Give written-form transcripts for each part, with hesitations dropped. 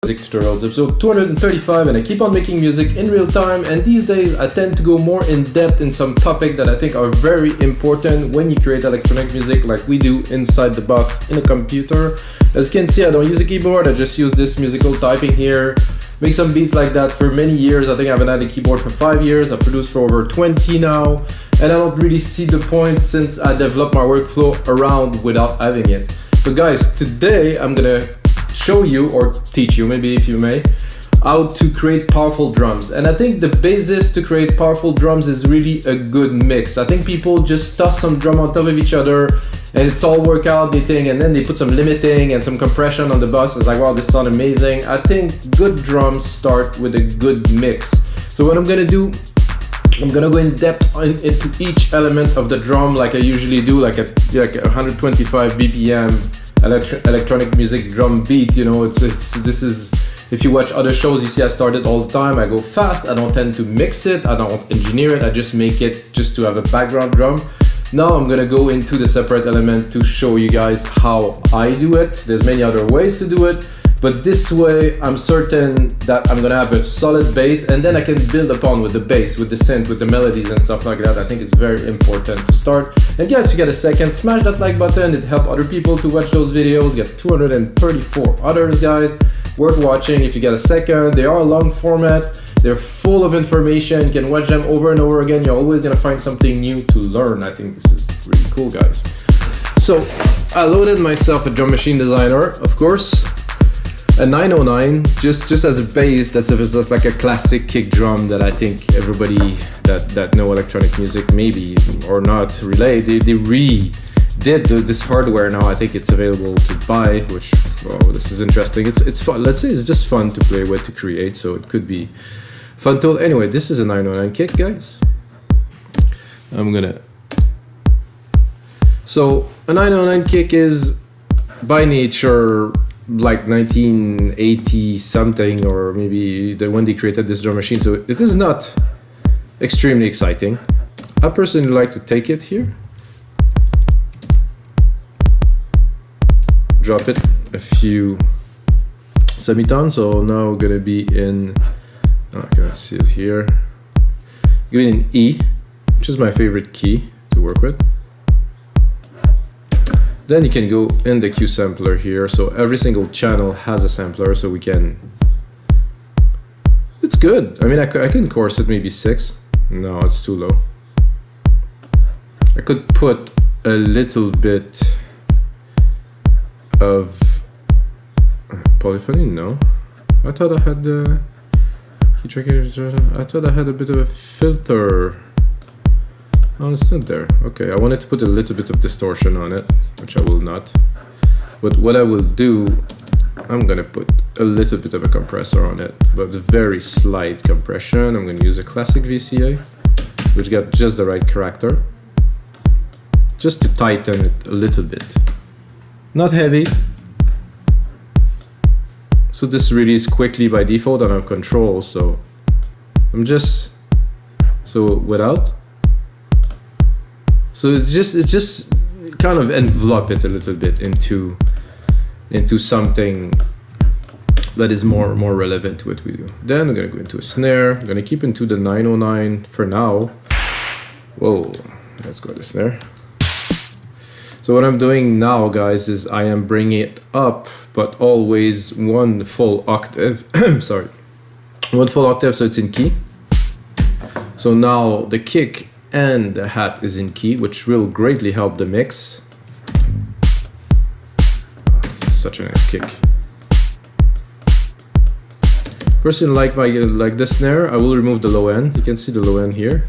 Music Tutorials, episode 235, and I keep on making music in real time, and these days I tend to go more in depth in some topics that I think are very important when you create electronic music like we do inside the box in a computer. As you can see, I don't use a keyboard, I just use this musical typing here. Make some beats like that for many years. I think I haven't had a keyboard for 5 years. I've produced for over 20 now, and I don't really see the point since I developed my workflow around without having it. So guys, today I'm gonna show you, or teach you maybe if you may, how to create powerful drums. And I think the basis to create powerful drums is really a good mix. I think people just toss some drum on top of each other and it's all work out, they think, and then they put some limiting and some compression on the bus. It's like, wow, this sounds amazing. I think good drums start with a good mix. So what I'm gonna do, I'm gonna go in depth into each element of the drum like I usually do, like a 125 BPM electronic music drum beat. You know, this is, if you watch other shows, you see I start it all the time. I go fast, I don't tend to mix it, I don't engineer it, I just make it just to have a background drum. Now I'm gonna go into the separate element to show you guys how I do it. There's many other ways to do it, but this way I'm certain that I'm gonna have a solid bass, and then I can build upon with the bass, with the synth, with the melodies and stuff like that. I think it's very important to start. And guys, if you get a second, smash that like button. It helps other people to watch those videos. Get 234 others, guys. Worth watching if you get a second. They are a long format. They're full of information. You can watch them over and over again. You're always gonna find something new to learn. I think this is really cool, guys. So I loaded myself a Drum Machine Designer, of course. A 909, just as a bass. That's just like a classic kick drum that I think everybody that know electronic music maybe or not relate. They redid this hardware now. I think it's available to buy, which, oh, this is interesting. It's fun. Let's say it's just fun to play with, to create, so it could be fun tool. Anyway, this is a 909 kick, guys. So a 909 kick is by nature like 1980 something, or maybe when they created this drum machine, so it is not extremely exciting. I personally like to take it here, drop it a few semitones. So now we're gonna be in, I can't see it here, going in E, which is my favorite key to work with. Then you can go in the Q sampler here. So every single channel has a sampler, so we can, it's good. I mean, I can course it maybe 6. No, it's too low. I could put a little bit of polyphony. No, I thought I had the key tracker. I thought I had a bit of a filter. Oh, it's not there. Okay, I wanted to put a little bit of distortion on it, which I will not. But what I will do, I'm gonna put a little bit of a compressor on it, but a very slight compression. I'm gonna use a classic VCA, which got just the right character, just to tighten it a little bit. Not heavy. So this releases quickly by default. I don't have control, so I'm just, so without. So it's just kind of envelop it a little bit into something that is more relevant to what we do. Then I'm gonna go into a snare. I'm gonna keep into the 909 for now. Whoa, let's go to snare. So what I'm doing now, guys, is I am bringing it up, but always one full octave. Sorry, one full octave, so it's in key. So now the kick and the hat is in key, which will greatly help the mix. Such a nice kick. Personally, like the snare, I will remove the low end. You can see the low end here,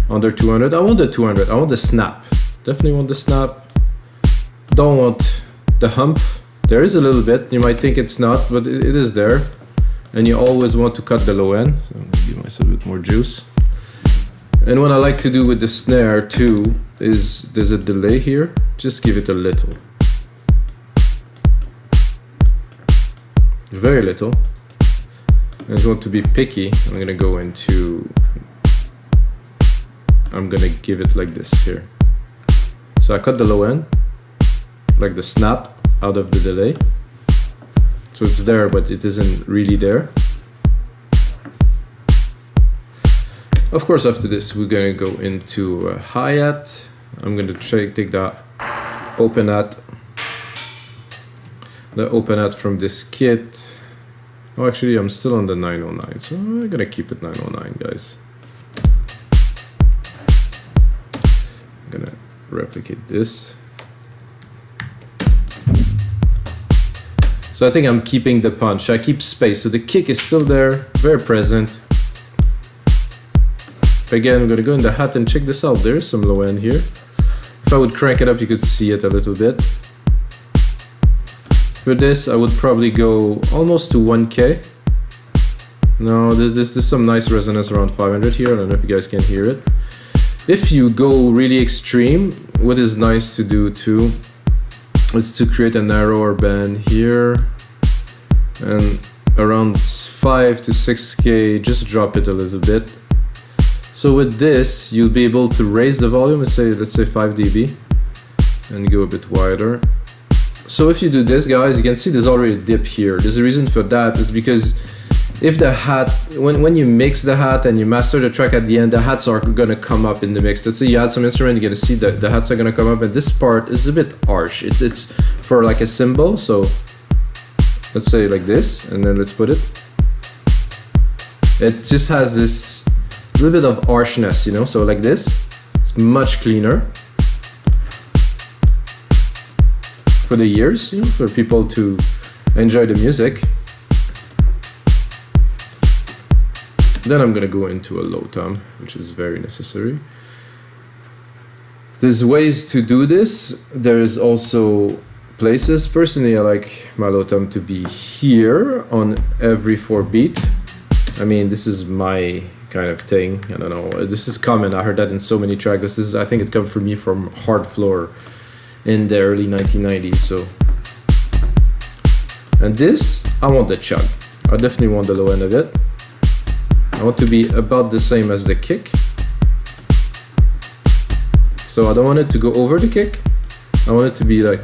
under 200. I want the 200. I want the snap. Definitely want the snap. Don't want the hump. There is a little bit. You might think it's not, but it is there. And you always want to cut the low end. So I'm gonna give myself a bit more juice. And what I like to do with the snare too is there's a delay here. Just give it a little. Very little. I just want to be picky. I'm gonna go into, I'm gonna give it like this here. So I cut the low end, like the snap out of the delay. So it's there, but it isn't really there. Of course, after this, we're gonna go into hi-hat. I'm gonna take that open hat, the open hat from this kit. Oh, actually, I'm still on the 909, so I'm gonna keep it 909, guys. I'm gonna replicate this. So I think I'm keeping the punch. I keep space, so the kick is still there, very present. Again, I'm gonna go in the hat and check this out. There's some low end here. If I would crank it up, you could see it a little bit. For this, I would probably go almost to 1K. No, there's some nice resonance around 500 here. I don't know if you guys can hear it. If you go really extreme, what is nice to do too is to create a narrower band here and around 5 to 6K, just drop it a little bit. So with this, you'll be able to raise the volume, let's say 5 dB, and go a bit wider. So if you do this, guys, you can see there's already a dip here. There's a reason for that, is because if the hat, when you mix the hat and you master the track at the end, the hats are gonna come up in the mix. Let's say you add some instrument, you're gonna see that the hats are gonna come up, and this part is a bit harsh. It's for like a cymbal, so let's say like this, and then let's put it. It just has this little bit of harshness, you know, so like this, it's much cleaner for the ears, you know, for people to enjoy the music. Then I'm gonna go into a low tom, which is very necessary. There's ways to do this. There's also places. Personally, I like my low tom to be here on every 4 beat. I mean, this is my kind of thing. I don't know. This is common. I heard that in so many tracks. This is, I think it comes from me from Hard Floor in the early 1990s. So, and this, I want the chug. I definitely want the low end of it. I want to be about the same as the kick. So I don't want it to go over the kick. I want it to be like.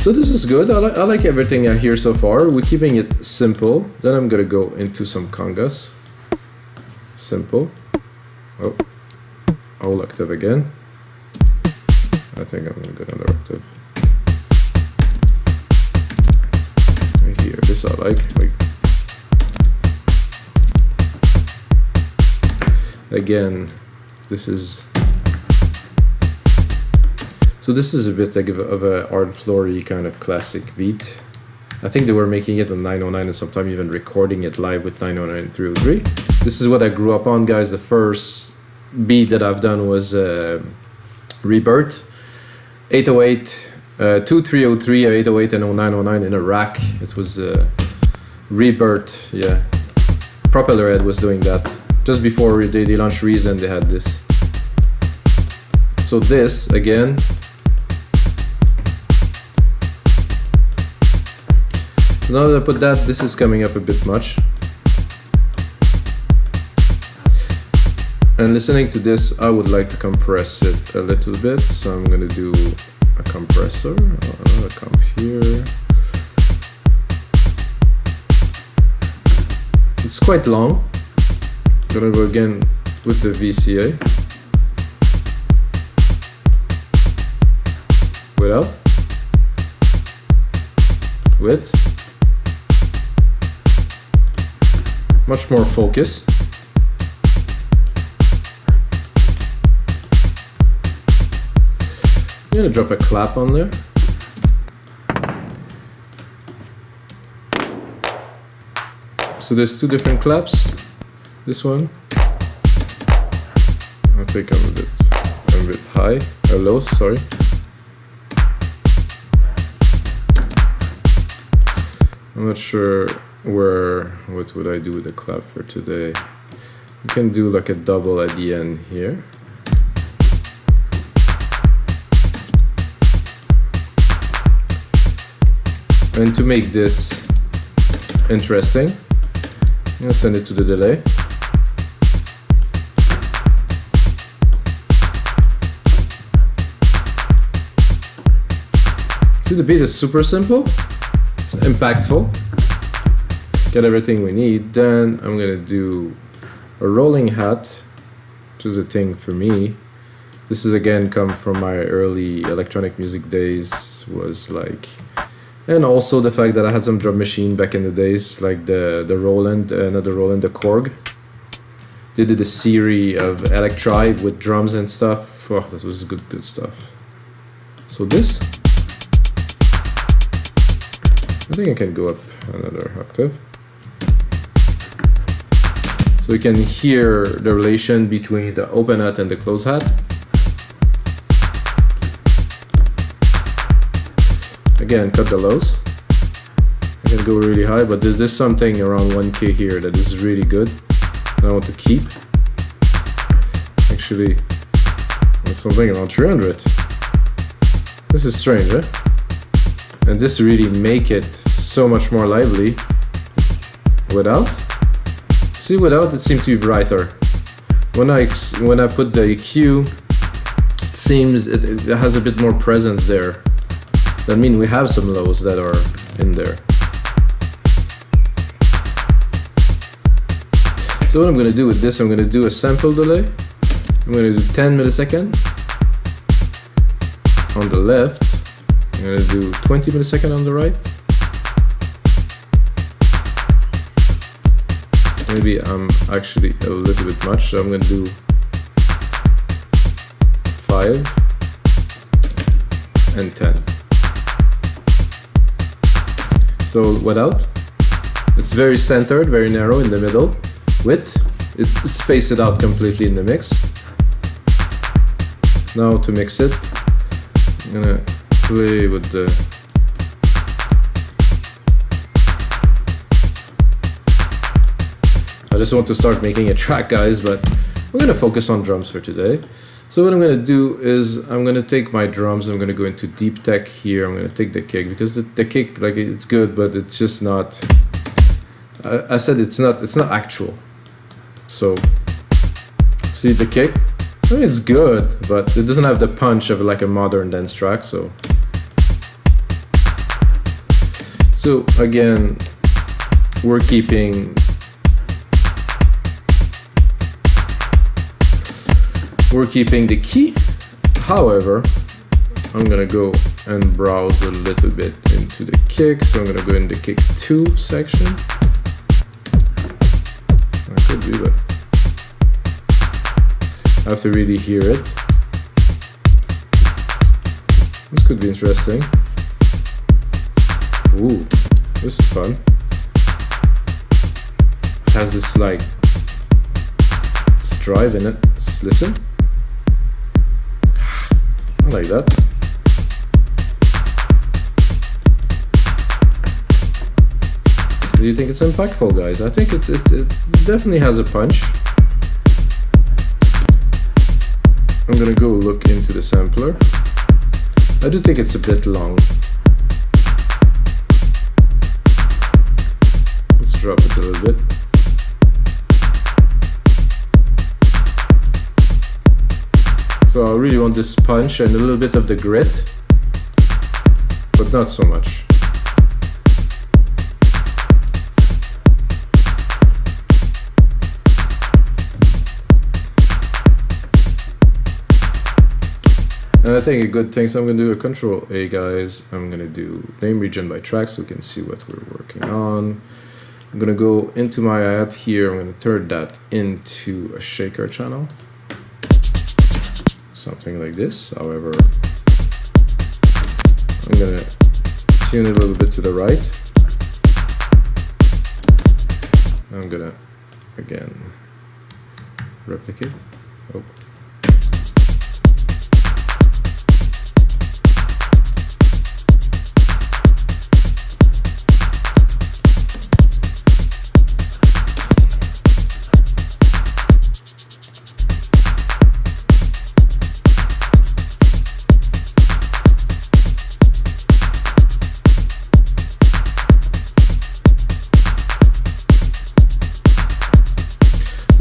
So this is good. I like everything I hear so far. We're keeping it simple. Then I'm gonna go into some congas. Simple. Oh, whole octave again. I think I'm gonna go another octave. Right here, this I like. Again, this is. So this is a bit like of a hard floor-y kind of classic beat. I think they were making it on 909 and sometimes even recording it live with 909 and 303. This is what I grew up on, guys. The first beat that I've done was Rebirth. 808, 2303, 808 and 0909 in a rack. It was Rebirth, yeah. Propellerhead was doing that. Just before they launched Reason, they had this. So this, again, now that I put that, this is coming up a bit much. And listening to this, I would like to compress it a little bit. So I'm gonna do a compressor, another comp here. It's quite long. I'm gonna go again with the VCA. Without. With. Much more focus. I'm gonna drop a clap on there. So there's 2 different claps. This one, I think I'm a bit high, low, sorry. I'm not sure what would I do with the clap for today. You can do like a double at the end here. And to make this interesting, I'm gonna send it to the delay. See, the beat is super simple. It's impactful. Get everything we need. Then I'm gonna do a rolling hat, which is a thing for me. This is again come from my early electronic music days. Was like, and also the fact that I had some drum machine back in the days, like the Roland, not the Roland, the Korg. They did a series of electri with drums and stuff. Oh, that was good stuff. So this, I think I can go up another octave. So you can hear the relation between the open hat and the closed hat. Again, cut the lows. I can go really high, but there's something around 1K here that is really good. And I want to keep. Actually, there's something around 300. This is strange, eh? And this really make it so much more lively. Without, see, without it seems to be brighter. When I put the EQ, it seems it has a bit more presence there. That means we have some lows that are in there. So what I'm going to do with this, I'm going to do a sample delay. I'm going to do 10 milliseconds on the left. I'm going to do 20 milliseconds on the right. Maybe I'm actually a little bit much, so I'm going to do 5 and 10. So without, it's very centered, very narrow in the middle. With, it space it out completely in the mix. Now to mix it, I'm gonna play with the I just want to start making a track, guys, but we're gonna focus on drums for today. So what I'm gonna do is I'm gonna take my drums, I'm gonna go into deep tech here, I'm gonna take the kick, because the kick, like, it's good, but it's just not, I said it's not actual. So, see the kick? I mean, it's good, but it doesn't have the punch of like a modern dance track, so again, we're keeping the key. However, I'm gonna go and browse a little bit into the kick. So I'm gonna go in the kick 2 section. I could do that. I have to really hear it. This could be interesting. Ooh, this is fun. It has this like drive in it. Let's listen. I like that. Do you think it's impactful, guys? I think it definitely has a punch. I'm gonna go look into the sampler. I do think it's a bit long. Let's drop it a little bit. So I really want this punch and a little bit of the grit, but not so much. And I think a good thing, so I'm going to do a Control A, guys. I'm going to do name region by track so we can see what we're working on. I'm going to go into my ad here. I'm going to turn that into a shaker channel. Something like this. However, I'm going to tune it a little bit to the right. I'm going to, again, replicate. Oh.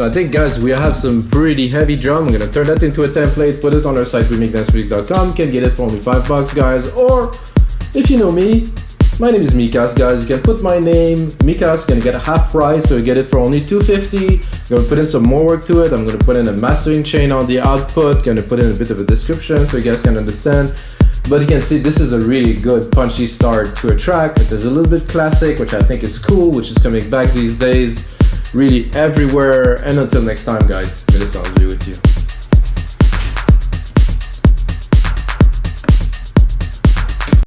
So I think, guys, we have some pretty heavy drum. I'm gonna turn that into a template, put it on our site, remixdancemusic.com. Can get it for only $5, guys, or If you know me, my name is Mikas, guys. You can put my name, Mikas, gonna get a half price, so you get it for only $250. I'm gonna put in some more work to it. I'm gonna put in a mastering chain on the output, gonna put in a bit of a description so you guys can understand. But you can see this is a really good punchy start to a track. It is a little bit classic, which I think is cool, which is coming back these days, really everywhere. And until next time, guys, Melissa, I'll be with you.